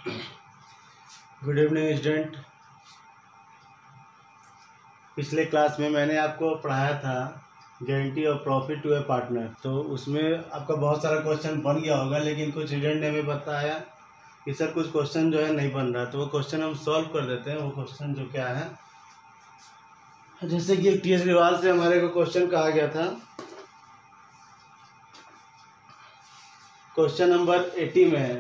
Good evening student. पिछले class में मैंने आपको पढ़ाया था guarantee of profit to a partner. तो उसमें आपका बहुत सारा क्वेश्चन बन गया होगा, लेकिन कुछ स्टूडेंट ने हमें बताया कि सर कुछ क्वेश्चन जो है नहीं बन रहा, तो वो क्वेश्चन हम सॉल्व कर देते हैं। वो क्वेश्चन जो क्या है, जैसे कि टी एस अग्रवाल से हमारे को क्वेश्चन कहा गया था, क्वेश्चन नंबर 80 में है।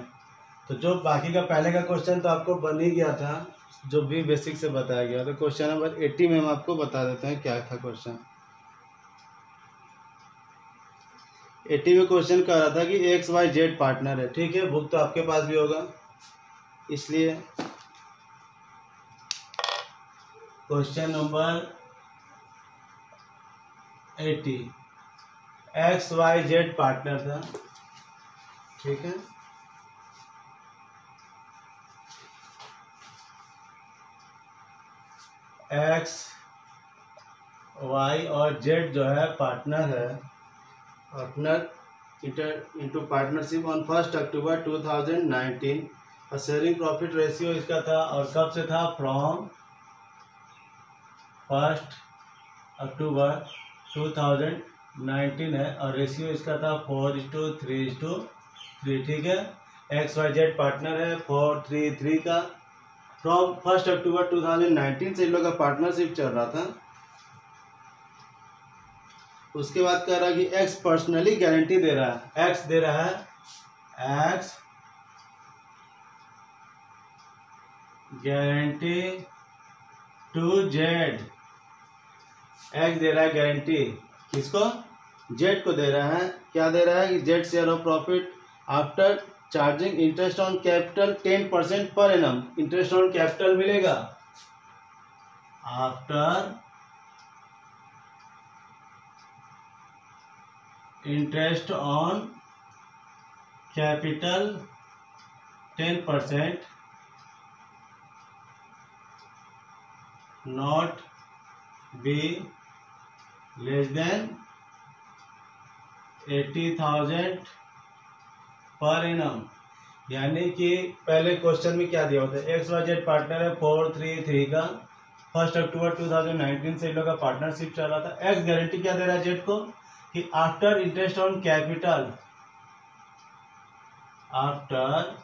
तो जो बाकी का पहले का क्वेश्चन तो आपको बन ही गया था, जो भी बेसिक से बताया गया। तो क्वेश्चन नंबर 80 में हम आपको बता देते हैं क्या था क्वेश्चन। 80 में क्वेश्चन कह रहा था कि XYZ पार्टनर है। ठीक है, बुक तो आपके पास भी होगा, इसलिए क्वेश्चन नंबर 80 XYZ पार्टनर था। ठीक है, X Y और Z जो है पार्टनर है, पार्टनर इंटू पार्टनरशिप ऑन 1 अक्टूबर 2019। और शेयरिंग प्रॉफिट रेशियो इसका था, और कब से था, फ्रॉम 1 अक्टूबर 2019 है, और रेशियो इसका था 4:3:3। ठीक है, XYZ पार्टनर है 4:3:3 का। फ्रॉम 1 अक्टूबर 2019 से इन लोग का पार्टनरशिप चल रहा था। उसके बाद कह रहा है कि X पर्सनली गारंटी दे रहा है, X दे रहा है, X guarantee to Z। X दे रहा है गारंटी, किसको, Z को दे रहा है। क्या दे रहा है कि Z share of profit after charging interest on capital 10% per annum. Interest on capital मिलेगा after interest on capital 10%, not be less than 80,000 per annum. यानी कि पहले क्वेश्चन में क्या दिया होता है, XYZ पार्टनर है 4:3:3 का। 1 अक्टूबर 2019 से इन लोग का पार्टनरशिप चल रहा था। X गारंटी क्या दे रहा है Z को कि after interest on capital, after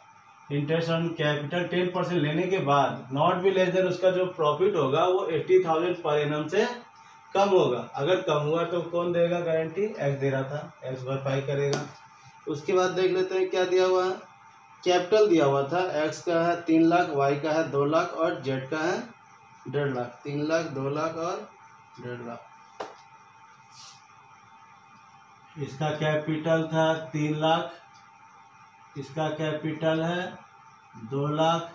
interest on capital 10% लेने के बाद, नॉट बी लेस देन, उसका जो प्रॉफिट होगा वो 80,000 पर एनम से कम होगा। अगर कम हुआ तो कौन देगा गारंटी, X दे रहा था, X भरपाई करेगा। उसके बाद देख लेते हैं क्या दिया हुआ है। कैपिटल दिया हुआ था, X का है 3 लाख, Y का है 2 लाख और Z का है 1.5 लाख। 3 लाख, 2 लाख और 1.5 लाख। इसका कैपिटल था 3 लाख, इसका कैपिटल है 2 लाख,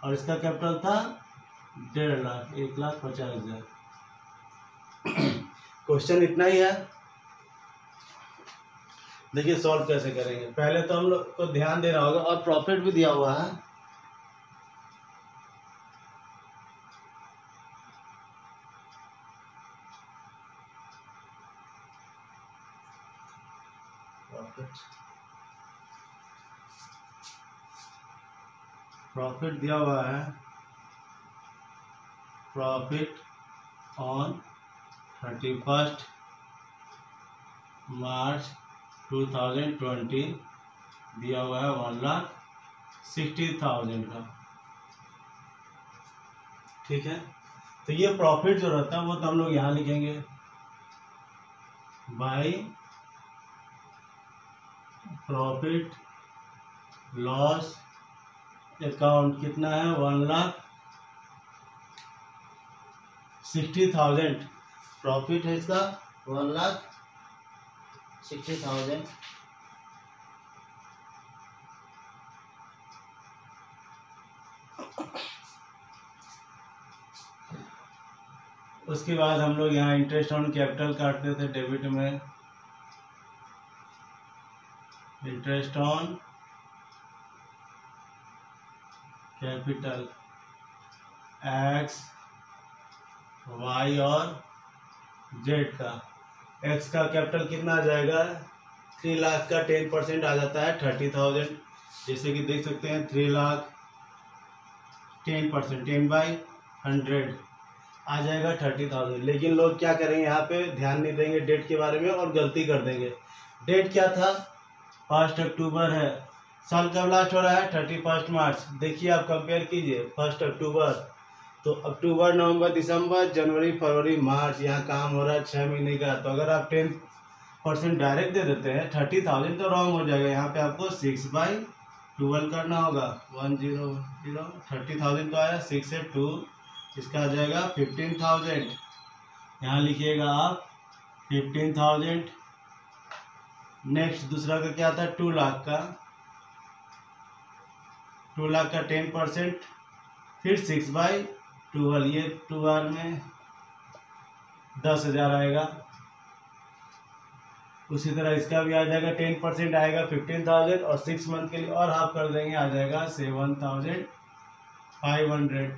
और इसका कैपिटल था 1.5 लाख, 1,50,000। क्वेश्चन इतना ही है। देखिए सॉल्व कैसे करेंगे। पहले तो हम लोग को ध्यान देना होगा, और प्रॉफिट भी दिया हुआ है। प्रॉफिट दिया हुआ है, प्रॉफिट ऑन 31 मार्च 2020 दिया हुआ है 1,60,000 का। ठीक है, तो ये प्रॉफिट जो रहता है वो तो हम लोग यहाँ लिखेंगे, बाय प्रॉफिट लॉस अकाउंट कितना है, 1,60,000 प्रॉफिट है इसका, 1,60,000। उसके बाद हम लोग यहाँ इंटरेस्ट ऑन कैपिटल काटते थे डेबिट में। Interest on capital X Y और Z का। X का कैपिटल कितना आ जाएगा, 3 लाख का 10% आ जाता है 30,000। जैसे कि देख सकते हैं 3 लाख 10%, 10/100 आ जाएगा 30,000। लेकिन लोग क्या करेंगे, यहाँ पे ध्यान नहीं देंगे डेट के बारे में और गलती कर देंगे। डेट क्या था, 1 अक्टूबर है, साल कब लास्ट हो रहा है 31 मार्च। देखिए आप कंपेयर कीजिए 1 अक्टूबर, तो अक्टूबर, नवंबर, दिसंबर, जनवरी, फरवरी, मार्च, यहाँ काम हो रहा है 6 महीने का। तो अगर आप 10% डायरेक्ट दे देते हैं 30,000 तो रॉन्ग हो जाएगा। यहाँ पे आपको 6/12 करना होगा। 100 30,000 तो आया, 6 से 2 इसका आ जाएगा 15,000। यहाँ लिखिएगा आप 15,000। नेक्स्ट दूसरा का क्या था, 2 लाख का, 2 लाख का 10%, फिर 6/12, ये 2 बार में 10,000 आएगा। उसी तरह इसका भी आ जाएगा 10% आएगा 15,000, और 6 मंथ के लिए और हाफ कर देंगे, आ जाएगा 7,500।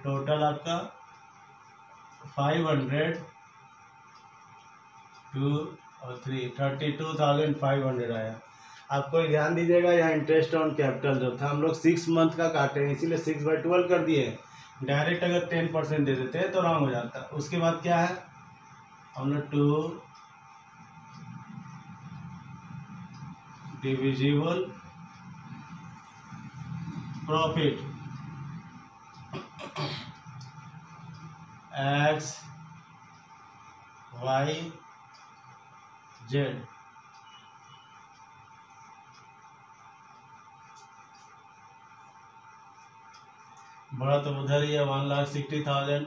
टोटल आपका 500, 2 और 3, 32,500 आया। आपको ध्यान दीजिएगा, यहाँ इंटरेस्ट ऑन कैपिटल जो था हम लोग 6 मंथ का काटे हैं, इसीलिए 6/12 कर दिए। डायरेक्ट अगर 10% दे देते हैं तो रॉन्ग हो जाता। उसके बाद क्या है, हम लोग 2 divisible profit X Y Z, बड़ा तो उधर ही है 1,60,000,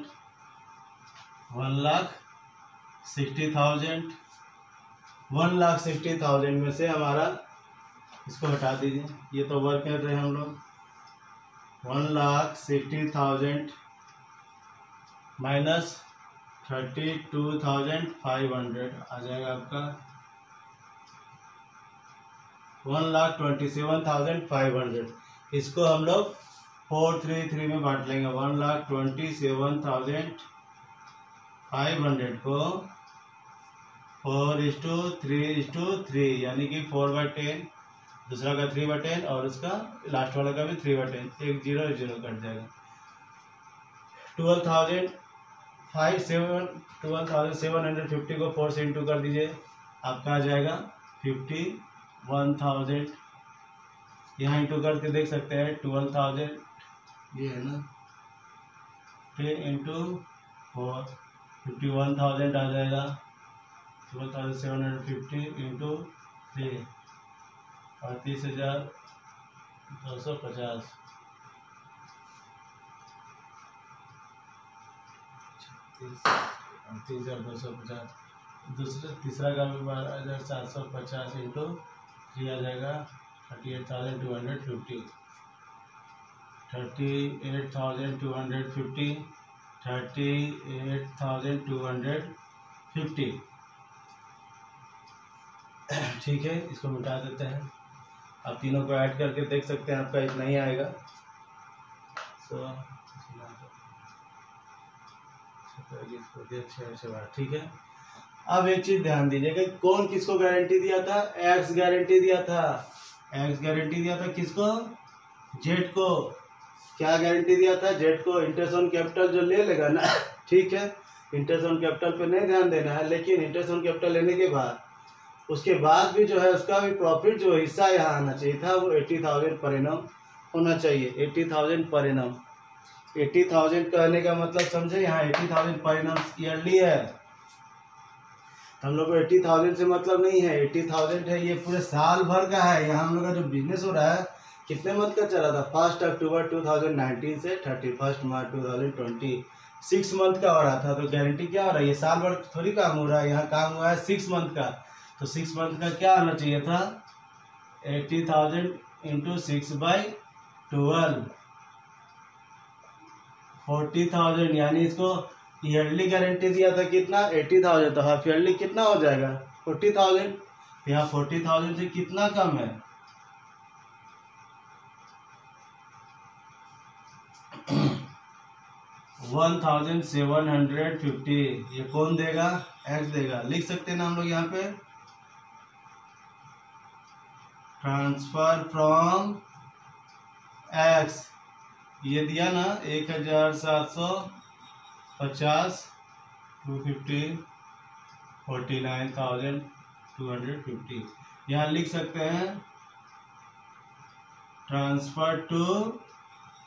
1,60,000, 1,60,000 में से हमारा इसको हटा दीजिए, ये तो वर्क कर रहे हैं हम लोग। 1,60,000 माइनस 32,500 आ जाएगा आपका 1,27,500। इसको हम लोग 433 में बांट लेंगे। 1,27,500 को 4:3:3, यानी कि 4/10, दूसरा का 3/10 और उसका लास्ट वाला का भी 3/10, 1 0 कट जाएगा। 12,750 को 4 से इंटू कर दीजिए, आपका आ जाएगा 51,000। यहाँ इंटू करके देख सकते हैं 12,000, ये है ना, फिर इंटू 4, 51,000 आ जाएगा। 12,750 इंटू 3, 38,250। 38,250। तीसरा का भी 12,750 इंटू 3 आ जाएगा 38,250। 38,250, 38,250। ठीक है, इसको मिटा देते हैं। आप तीनों को ऐड करके देख सकते हैं, आपका इतना ही आएगा। ठीक है। अब एक चीज ध्यान दीजिएगा, कौन किसको गारंटी दिया था, एक्स गारंटी दिया था। एक्स गारंटी दिया था किसको, जेड को। क्या गारंटी दिया था, जेड को। इंटरेस्ट ऑन कैपिटल जो ले लेगा ना, ठीक है, इंटरेस्ट ऑन कैपिटल पे नहीं ध्यान देना है, लेकिन इंटरेस्ट ऑन कैपिटल लेने के बाद उसके बाद भी जो है उसका भी प्रॉफिट जो हिस्सा यहाँ आना चाहिए था, वो 80,000 पर एनम होना चाहिए। 80,000 पर एनम। 80,000 कहने का मतलब समझे, यहाँ 80,000 पर एनम ईयरली है। हम लोग को 80,000 से मतलब नहीं है, 80,000 है ये पूरे साल भर का है। यहाँ हम लोग का जो बिजनेस हो रहा है कितने मंथ का चला था, 1 अक्टूबर 2019 से 31 मार्च 2020, 6 मंथ का हो रहा था। तो गारंटी क्या हो रहा है, ये साल भर थोड़ी काम हो रहा है, यहाँ काम हुआ है 6 मंथ का। तो 6 मंथ का क्या आना चाहिए था, 80,000 इंटू 6/12, 40,000। यानी इसको ईयरली गारंटी दिया था कितना, 80,000, तो हाफ ईयरली कितना हो जाएगा 40,000। यहाँ 40,000 से कितना कम है, 1,750। ये कौन देगा, एक्स देगा। लिख सकते हैं ना हम लोग यहाँ पे, ट्रांसफर फ्रॉम एक्स ये दिया ना 1750 250 49,250 यहाँ लिख सकते हैं ट्रांसफर टू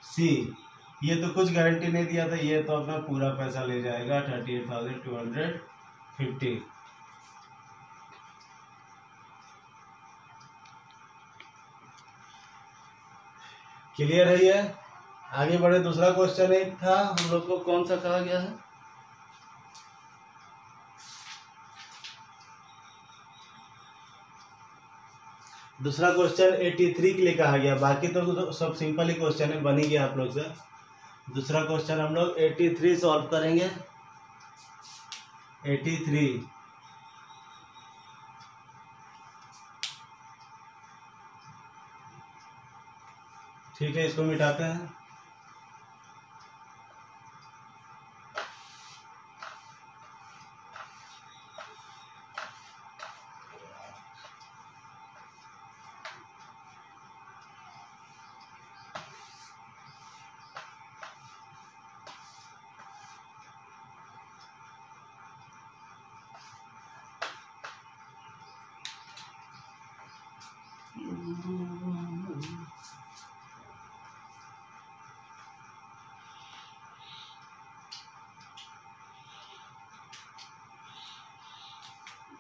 सी। ये तो कुछ गारंटी नहीं दिया था, ये तो अपना पूरा पैसा ले जाएगा 38,250। क्लियर है ये? आगे बढ़े। दूसरा क्वेश्चन एक था हम लोग को, कौन सा कहा गया है? दूसरा क्वेश्चन 83 के लिए कहा गया, बाकी तो सब सिंपल ही क्वेश्चन है, बन ही गया आप लोग से। दूसरा क्वेश्चन हम लोग 83 सॉल्व करेंगे। 83 ठीक है, इसको मिटाते हैं।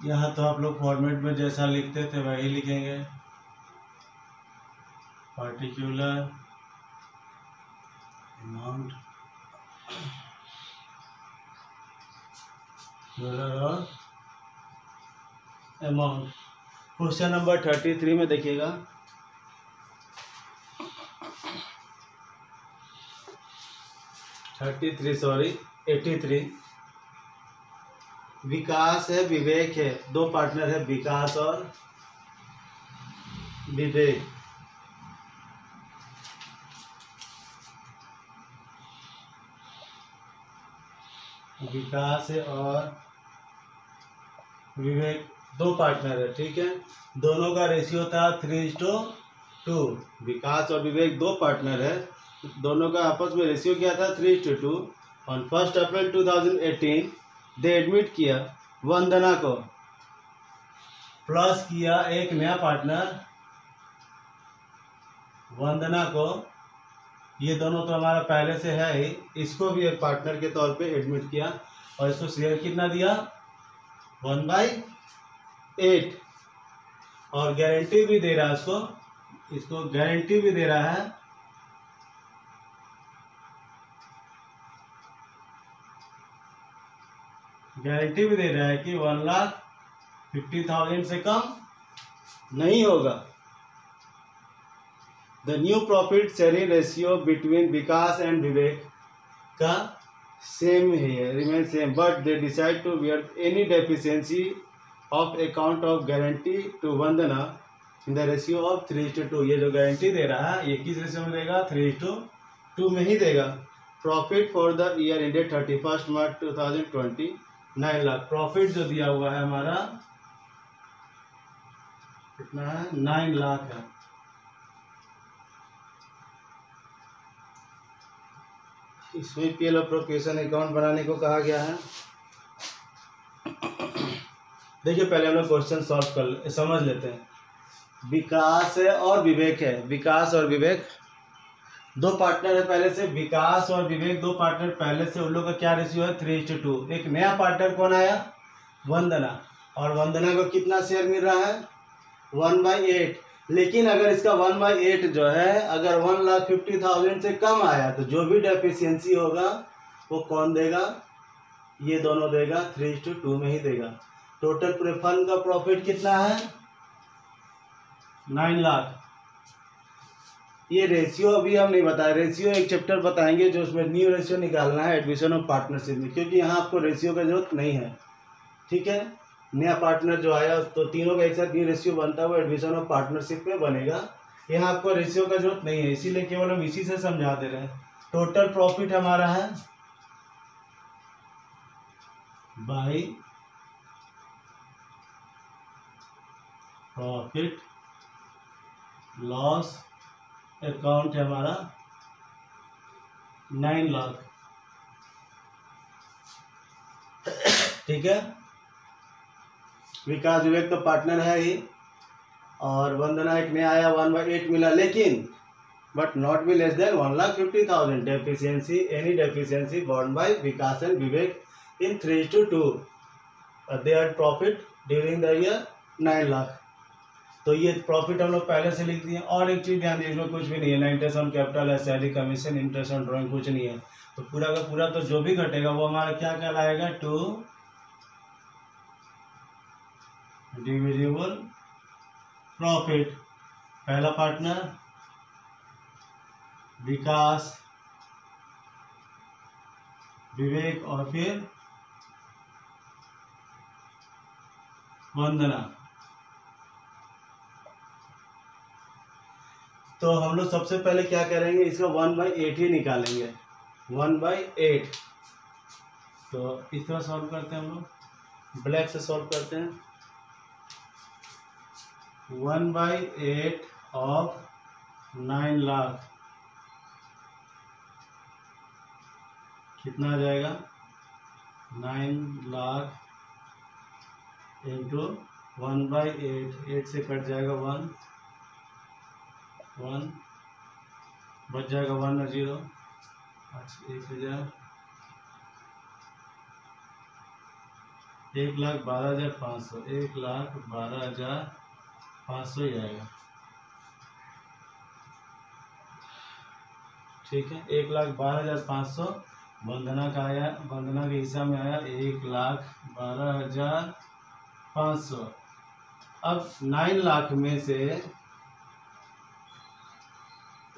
यहाँ तो आप लोग फॉर्मेट में जैसा लिखते थे वही लिखेंगे। पार्टिकुलर अमाउंट और अमाउंट। क्वेश्चन नंबर 33 में देखिएगा, सॉरी 83। विकास है विवेक है, दो पार्टनर है विकास और विवेक। विकास है और विवेक दो पार्टनर है, ठीक है। दोनों का रेशियो था 3:2। विकास और विवेक दो पार्टनर है, दोनों का आपस में रेशियो क्या था 3:2। ऑन 1 अप्रैल 2018 दे एडमिट किया वंदना को, प्लस किया एक नया पार्टनर वंदना को। ये दोनों तो हमारा पहले से है ही, इसको भी एक पार्टनर के तौर पे एडमिट किया और इसको शेयर कितना दिया 1/8 और गारंटी भी दे रहा है इसको गारंटी भी दे रहा है कि 1,50,000 से कम नहीं होगा। The new profit sharing ratio between Vikas and Vivek का सेम है, remain same, but they decide to bear any deficiency of account of guarantee to Vandana in the ratio of 3:2। ये जो गारंटी दे रहा है ये किस रेशियो में देगा 3:2 में ही देगा। Profit for the year ended 31 March 2020 9 lakh. Profit जो दिया हुआ है हमारा कितना है 9 लाख है। इसमें पीएल अप्रोप्रिएशन अकाउंट बनाने को कहा गया है। देखिए पहले हम लोग क्वेश्चन सॉल्व कर समझ लेते हैं। विकास है और विवेक है, विकास और विवेक दो पार्टनर है पहले से, विकास और विवेक दो पार्टनर पहले से, उन लोग का क्या रेशियो है 3:2। एक नया पार्टनर कौन आया वंदना, और वंदना को कितना शेयर मिल रहा है 1/8। लेकिन अगर इसका 1/8 जो है अगर 1,50,000 से कम आया तो जो भी डेफिशिएंसी होगा वो कौन देगा, ये दोनों देगा, 3:2 में ही देगा। टोटल पूरे फंड का प्रॉफिट कितना है 9 लाख। ये रेशियो अभी हम नहीं बताए, रेशियो एक चैप्टर बताएंगे जो उसमें न्यू रेशियो निकालना है एडमिशन ऑफ पार्टनरशिप में, क्योंकि यहाँ आपको रेशियो का जरूरत नहीं है, ठीक है। नया पार्टनर जो आया तो तीनों का एक साथ न्यू रेशियो बनता है, वो एडमिशन ऑफ पार्टनरशिप में बनेगा। यहाँ आपको रेशियो का जरूरत नहीं है, इसीलिए केवल हम इसी से समझा दे रहे हैं। टोटल प्रॉफिट हमारा है बाई प्रॉफिट लॉस अकाउंट है हमारा 9 लाख। ठीक है, विकास विवेक तो पार्टनर है ही, और वंदना एक नया आया 1/8 मिला, लेकिन but not be less than 1,50,000 deficiency, any deficiency borne by Vikas and Vivek in 3:2। There profit during the year 9 lakh. तो ये प्रॉफिट हम लोग पहले से लिख दिए। और एक चीज ध्यान दीजिए, कुछ भी नहीं है, ना इंटरेस्ट ऑन कैपिटल है, salary commission, interest on drawing, कुछ नहीं है। तो पूरा का पूरा तो जो भी घटेगा वो हमारा क्या कहलाएगा, टू डिविजिबल प्रॉफिट। पहला पार्टनर विकास विवेक और फिर वंदना। तो हम लोग सबसे पहले क्या करेंगे, इसका 1/8 ही निकालेंगे, 1/8। तो इस तरह सॉल्व करते हैं हम लोग, ब्लैक से सॉल्व करते हैं। 1/8 ऑफ 9 लाख कितना आ जाएगा, 9 लाख इंटू 1/8, 8 से कट जाएगा 1 बच जाएगा 1 और 0, 1,000, 1,12,500, 1,12,500 ही आएगा। ठीक है, 1,12,500 वंदना का आया, वंदना के हिस्सा में आया 1,12,500। अब 9 लाख में से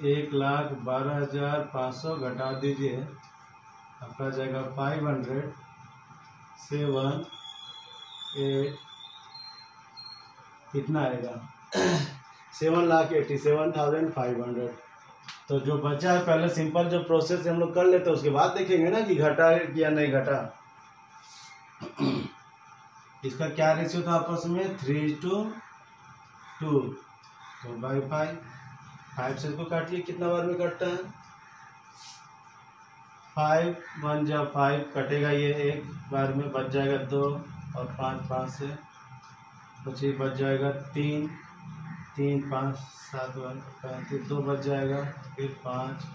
1,12,500 घटा दीजिए, आपका जाएगा 500, 7, 8, कितना आएगा 7,87,500। तो जो बचा है, पहले सिंपल जो प्रोसेस हम लोग कर लेते हैं, उसके बाद देखेंगे ना कि घटा है या नहीं घटा। इसका क्या रेशियो था आपस में, 3:2। तो बाई 5 से इसको काटिए, कितना बार में कटता है, 5 1 जा 5 कटेगा, ये एक बार में बच जाएगा 2, और 5 से 25 बच जाएगा 3, 5 7 35, 2 बच जाएगा, फिर 5,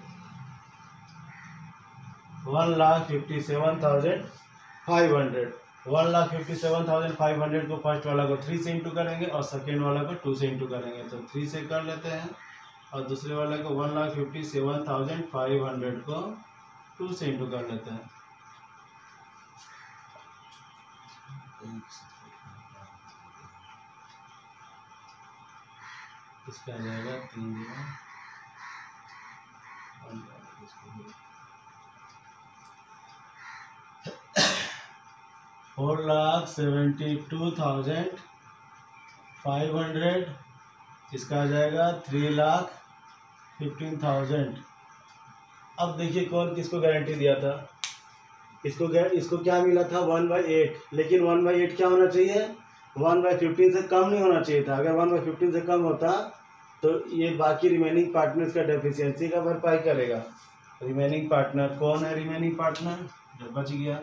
1,57,500। 1,57,500 को फर्स्ट वाला को 3 से इंटू करेंगे और सेकेंड वाला को 2 से इंटू करेंगे, तो 3 से कर लेते हैं, और दूसरे वाले को 1,57,500 को 2 से इंटू कर लेते हैं। इसका आ जाएगा 3 4,72,500। इसका आ जाएगा 3,15,000। अब देखिए कौन किसको गारंटी दिया था, इसको क्या मिला था 1/8, लेकिन 1/8 क्या होना चाहिए, 1/15 से कम नहीं होना चाहिए था। अगर 1/15 से कम होता तो ये बाकी रिमेनिंग पार्टनर्स का डेफिशिएंसी का भरपाई करेगा। रिमेनिंग पार्टनर कौन है, रिमेनिंग पार्टनर जो बच गया,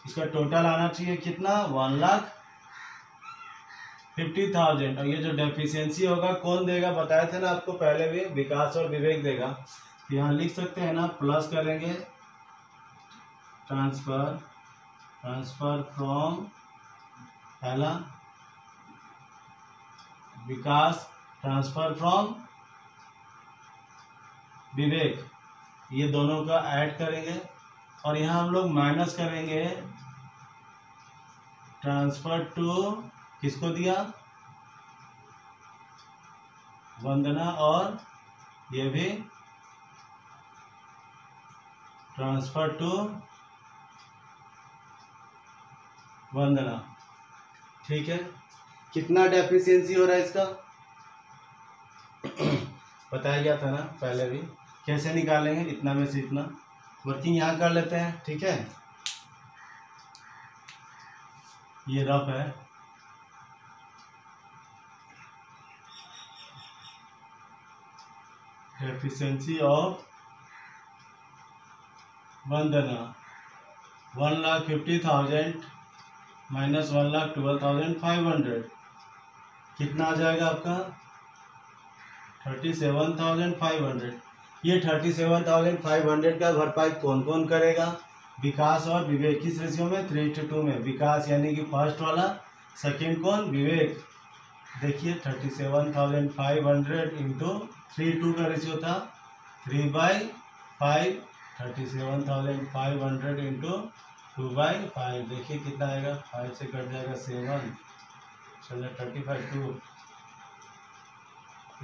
इसका टोटल आना चाहिए कितना, 1,50,000। और ये जो डेफिशिएंसी होगा कौन देगा, बताए थे ना आपको पहले भी, विकास और विवेक देगा। तो यहाँ लिख सकते हैं ना, प्लस करेंगे ट्रांसफर फ्रॉम पहला विकास, ट्रांसफर फ्रॉम विवेक, ये दोनों का ऐड करेंगे, और यहाँ हम लोग माइनस करेंगे ट्रांसफर टू, किसको दिया, वंदना, और ये भी ट्रांसफर टू वंदना। ठीक है, कितना डेफिशिएंसी हो रहा है इसका बताया गया था ना पहले भी, कैसे निकालेंगे, इतना में से इतना। वर्किंग यहाँ कर लेते हैं, ठीक है, ये रफ है, एफिशिएंसी ऑफ वंदना 1,50,000 माइनस 1,12,500 कितना आ जाएगा आपका 37,500। ये 37,500 का भरपाई कौन कौन करेगा? विकास और विवेक। किस रेशियो में? 3:2 में। विकास यानी कि फर्स्ट वाला, सेकंड कौन? विवेक। देखिए 37,500 इंटू 3:2 का रेशियो था 3/5। 37,500 इंटू 2/5 देखिए कितना आएगा, 5 से कट जाएगा 7, चलिए 35 2,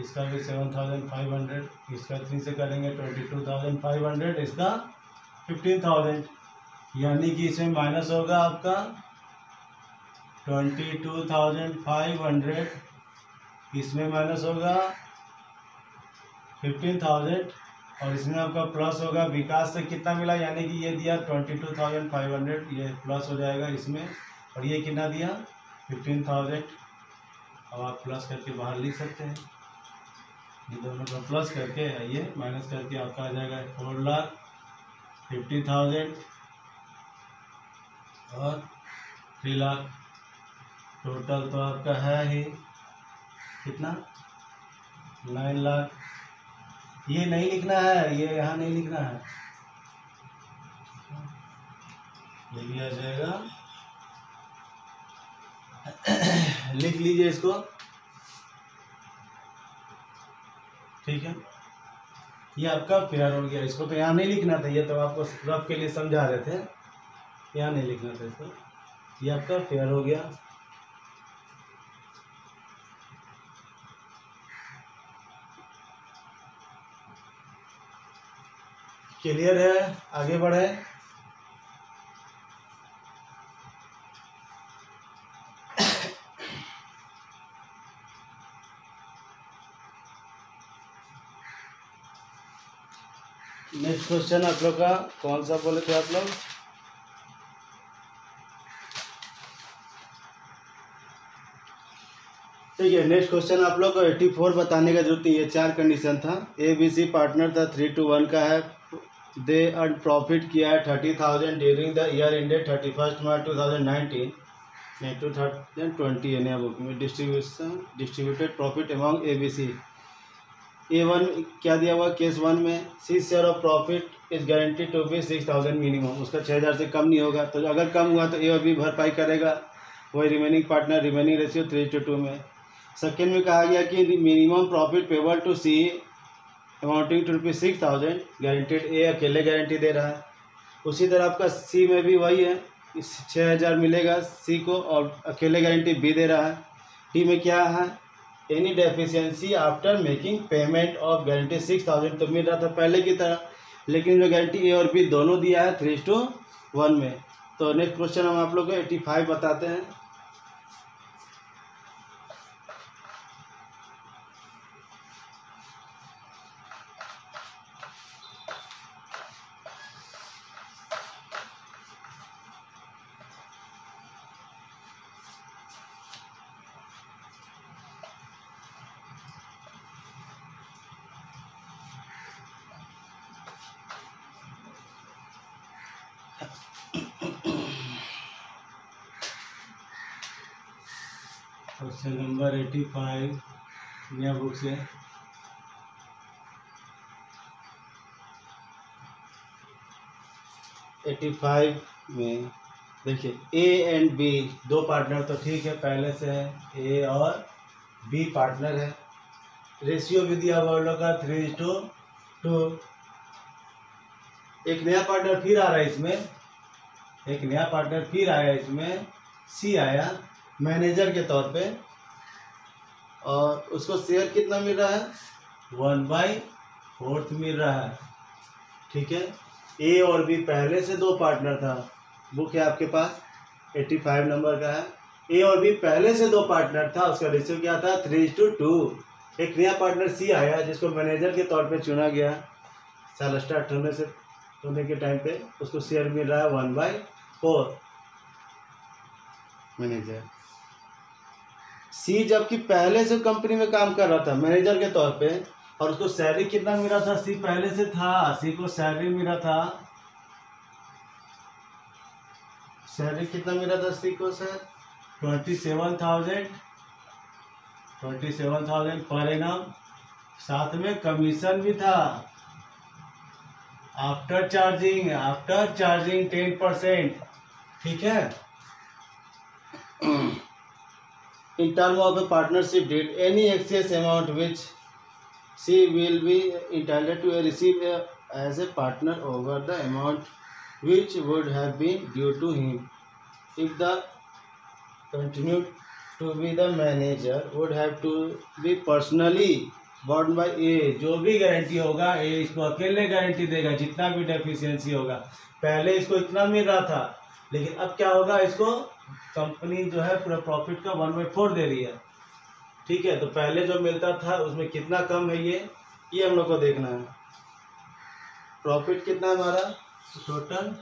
इसका भी 7,500, इसका 3 से करेंगे 22,500, इसका 15,000, यानी कि इसमें माइनस होगा आपका 22,500, इसमें माइनस होगा 15,000 और इसमें आपका प्लस होगा। विकास से कितना मिला, यानी कि ये दिया 22,500, ये प्लस हो जाएगा इसमें, और ये कितना दिया 15,000। अब आप प्लस करके बाहर लिख सकते हैं, ये दोनों का प्लस करके ये माइनस करके आपका आ जाएगा 4,50,000 और 3 लाख। टोटल तो आपका है ही कितना 9 लाख। ये नहीं लिखना है, ये यहाँ नहीं लिखना है, ये भी आ जाएगा लिख लीजिए इसको, ठीक है। ये आपका पेयर हो गया। इसको तो यहाँ नहीं लिखना था, ये तो आपको रफ के लिए समझा रहे थे, यहाँ नहीं लिखना था इसको। ये आपका पेयर हो गया। क्लियर है? आगे बढ़े। नेक्स्ट क्वेश्चन आप लोग का कौन सा बोले थे आप लोग? ठीक है, नेक्स्ट क्वेश्चन आप लोग को 84 बताने का जरूरत नहीं है। 4 कंडीशन था। ABC पार्टनर था 3:1 का है। दे अर्न प्रॉफिट किया है 30,000 ड्यूरिंग द ईयर एंडेड 31 मार्च 2019 2020 है नया बुक में। Distributed profit among ABC। A1 क्या दिया हुआ केस 1 में? C share of profit is guaranteed to be 6,000 minimum, उसका 6,000 से कम नहीं होगा। तो अगर कम हुआ तो A और B भरपाई करेगा, वही रिमेनिंग पार्टनर, रिमेनिंग रेशियो 3:2 में। सेकेंड में कहा गया कि minimum profit payable to C amounting to ₹6,000 guaranteed. A अकेले गारंटी दे रहा है। उसी तरह आपका सी में भी वही है, 6,000 मिलेगा सी को और अकेले गारंटी बी दे रहा है। डी में क्या है? Any deficiency after making payment of guarantee 6,000 तो मिल रहा था पहले की तरह, लेकिन जो गारंटी ए और बी दोनों दिया है 3:1 में। तो नेक्स्ट क्वेश्चन हम आप लोग को 85 बताते हैं। क्वेश्चन नंबर 85 नया बुक से। में देखिए ए एंड बी दो पार्टनर तो ठीक है, पहले से है। ए और बी पार्टनर है। रेशियो भी दिया हुआ लोग का 3:2। एक नया पार्टनर फिर आ रहा है इसमें, एक नया पार्टनर फिर आया इसमें, सी आया मैनेजर के तौर पे, और उसको शेयर कितना मिल रहा है? 1/4 मिल रहा है, ठीक है। ए और बी पहले से दो पार्टनर था, बुक है आपके पास 85 नंबर का है। ए और बी पहले से दो पार्टनर था, उसका रेशियो क्या था? 3:2। एक नया पार्टनर सी आया जिसको मैनेजर के तौर पे चुना गया, साल स्टार्ट होने के टाइम पे उसको शेयर मिल रहा है 1/4 मैनेजर। सी जबकि पहले से कंपनी में काम कर रहा था मैनेजर के तौर पे, और उसको सैलरी कितना मिला था, सी पहले से था, सी को सैलरी मिला था, सैलरी कितना मिला था सी को सर 27,000 पर एनम, साथ में कमीशन भी था आफ्टर चार्जिंग 10%, ठीक है। In term of a partnership deed any excess amount which C will be entitled to receive as a partner over the amount which would have been due to him if the continued to be the manager would have to be personally bound by A। जो भी guarantee होगा ए इसको अकेले guarantee देगा, जितना भी deficiency होगा। पहले इसको इतना मिल रहा था, लेकिन अब क्या होगा, इसको कंपनी जो है पूरा प्रॉफिट का 1/4 दे रही है, ठीक है। तो पहले जो मिलता था उसमें कितना कम है ये हम लोग को देखना है। प्रॉफिट कितना हमारा टोटल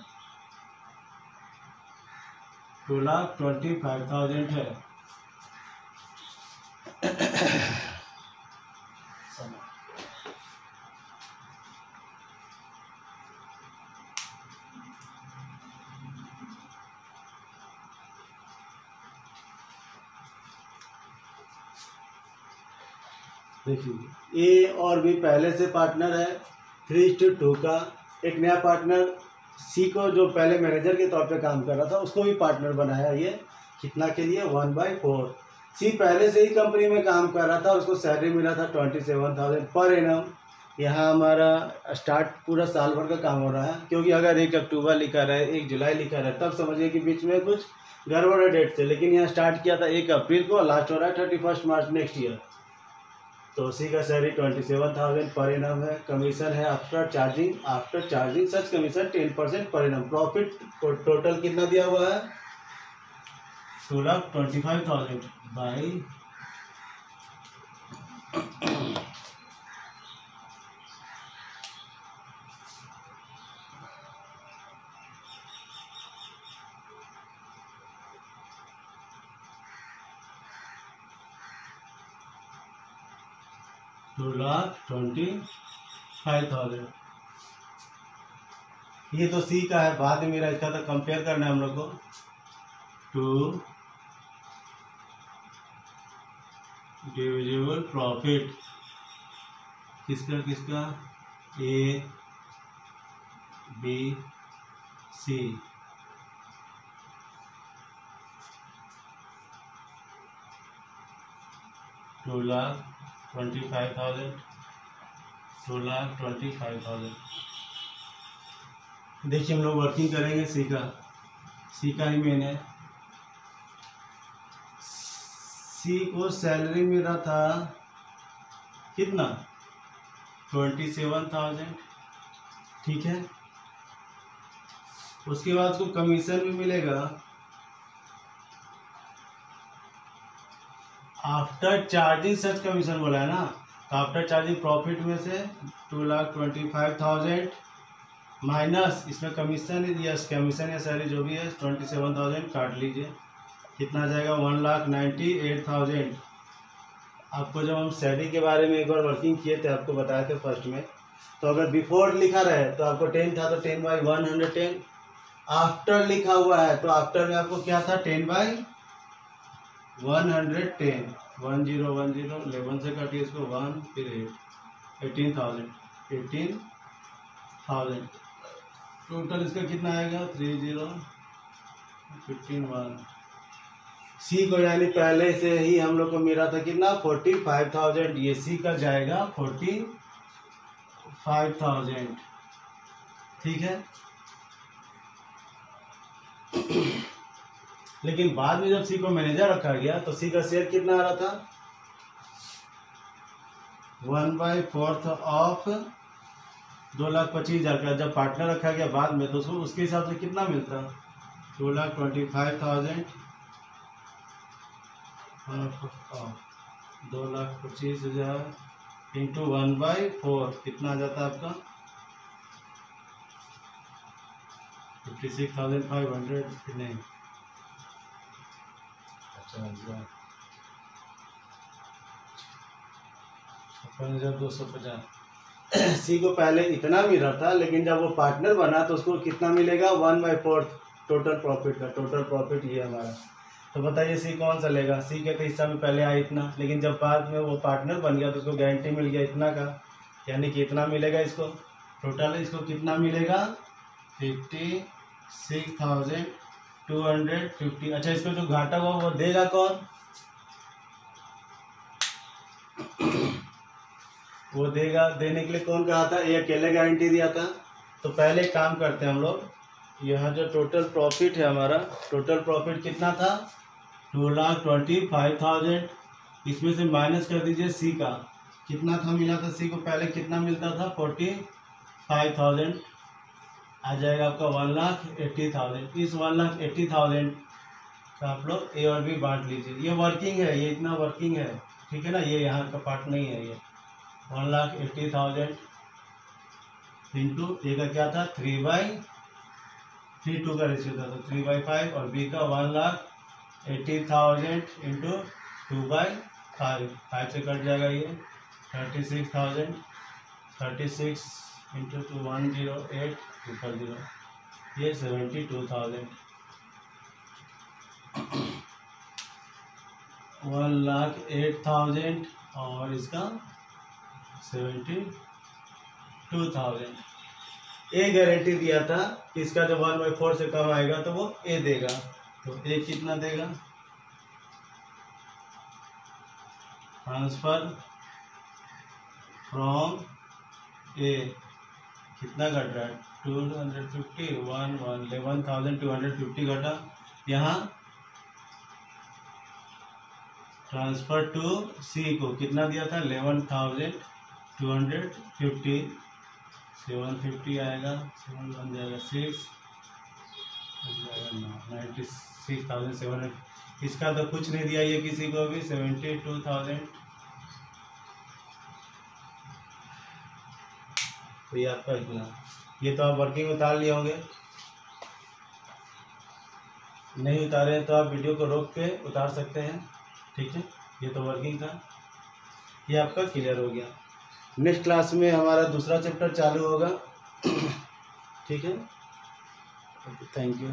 2,25,000 है। देखिए ए और बी पहले से पार्टनर है 3:2 का। एक नया पार्टनर सी को जो पहले मैनेजर के तौर पे काम कर रहा था उसको भी पार्टनर बनाया, ये कितना के लिए 1/4। सी पहले से ही कंपनी में काम कर रहा था, उसको सैलरी मिला था 27,000 पर एनम। यहाँ हमारा स्टार्ट पूरा साल भर का काम हो रहा है, क्योंकि अगर 1 अक्टूबर लिखा रहे 1 जुलाई लिखा रहे तब समझिए कि बीच में कुछ गड़बड़ है डेट से, लेकिन यहाँ स्टार्ट किया था 1 अप्रैल को, लास्ट हो रहा है 31 मार्च नेक्स्ट ईयर। तो उसी का सैलरी 27,000 पर एनम है। कमीशन है आफ्टर चार्जिंग सच commission 10% per annum. Profit total कितना दिया हुआ है 2,25,000 बाई 2,25,000। ये तो सी का है, बाद में मेरा इसका तो कंपेयर करना है हम लोग को। टू डिविजिबल प्रॉफिट किसका A B C. Two lakh 25,000। देखिए हम लोग वर्किंग करेंगे सी का ही मेन है। सी को सैलरी मिला था कितना 27,000, ठीक है। उसके बाद उसको कमीशन भी मिलेगा आफ्टर चार्जिंग सच कमीशन बोला है ना, तो आफ्टर चार्जिंग प्रॉफिट में से 2,25,000 माइनस इसमें कमीशन या सैलरी जो भी है 27,000 काट लीजिए, कितना आ जाएगा 1,98,000। आपको जब हम सैलरी के बारे में एक बार वर्किंग किए थे आपको बताए थे फर्स्ट में, तो अगर बिफोर लिखा रहे तो आपको 10 था तो 10/110। आफ्टर लिखा हुआ है तो आफ्टर में आपको क्या था 10/110। 1010 11 से काटिए इसको 1 फिर 18,000 टोटल इसका कितना आएगा 30,15,1। सी को यानी पहले से ही हम लोग को मिला था कितना 45,000, ये सी का जाएगा 45,000, ठीक है। लेकिन बाद में जब सी को मैनेजर रखा गया तो सी का शेयर कितना आ रहा था 1/4 ऑफ 2,25,000 का। जब पार्टनर रखा गया बाद में तो उसके हिसाब से कितना मिलता 2,25,000 2,25,000 इंटू 1/4 कितना आ जाता है आपका 56,500 नहीं 50,000 5250। सी को पहले इतना मिला था, लेकिन जब वो पार्टनर बना तो उसको कितना मिलेगा, 1/4 टोटल प्रॉफिट का। टोटल प्रॉफिट ये हमारा। तो बताइए सी कौन सा लेगा। सी के हिस्सा में पहले आया इतना, लेकिन जब बाद में वो पार्टनर बन गया तो उसको गारंटी मिल गया इतना का, यानी कि इतना मिलेगा इसको। टोटल इसको कितना मिलेगा, 56,250। अच्छा, इसको जो घाटा हुआ वो देगा कौन, वो देगा। देने के लिए कौन कहा था, ये अकेले गारंटी दिया था। तो पहले काम करते हैं हम लोग, यहाँ जो टोटल प्रॉफिट है हमारा, टोटल प्रॉफिट कितना था, 2,25,000। इसमें से माइनस कर दीजिए सी का, कितना था मिला था सी को पहले, कितना मिलता था, 45,000। आ जाएगा आपका 1,80,000। इस 1,80,000 का आप लोग ए और बी बांट लीजिए। ये वर्किंग है, ये इतना वर्किंग है, ठीक है ना, ये यहाँ का पार्ट नहीं है। ये 1,80,000 इंटू ए का क्या था, 3/3 2 का रेशियो था, तो 3/5, और बी का 1,80,000 इंटू 2/5, 5 से कट जाएगा ये 36,000, 36 इंटू 2 108,000, ये 72,000। 1,08,000 और इसका 72,000। ए गारंटी दिया था, इसका जब 1/4 से कम आएगा तो वो ए देगा। तो ए कितना देगा, ट्रांसफर फ्रॉम ए कितना घट रहा है, 250, 11,250 घटा। यहाँ ट्रांसफर टू सी को कितना दिया था, 11,250, 750 आएगा, 7 बन जाएगा 6, 96,700। इसका तो कुछ नहीं दिया ये किसी को भी, 72,000। तो ये आपका इतना। ये तो आप वर्किंग उतार लिए होंगे, नहीं उतारे तो आप वीडियो को रोक के उतार सकते हैं, ठीक है। ये तो वर्किंग था, ये आपका क्लियर हो गया। नेक्स्ट क्लास में हमारा दूसरा चैप्टर चालू होगा, ठीक है। Thank you.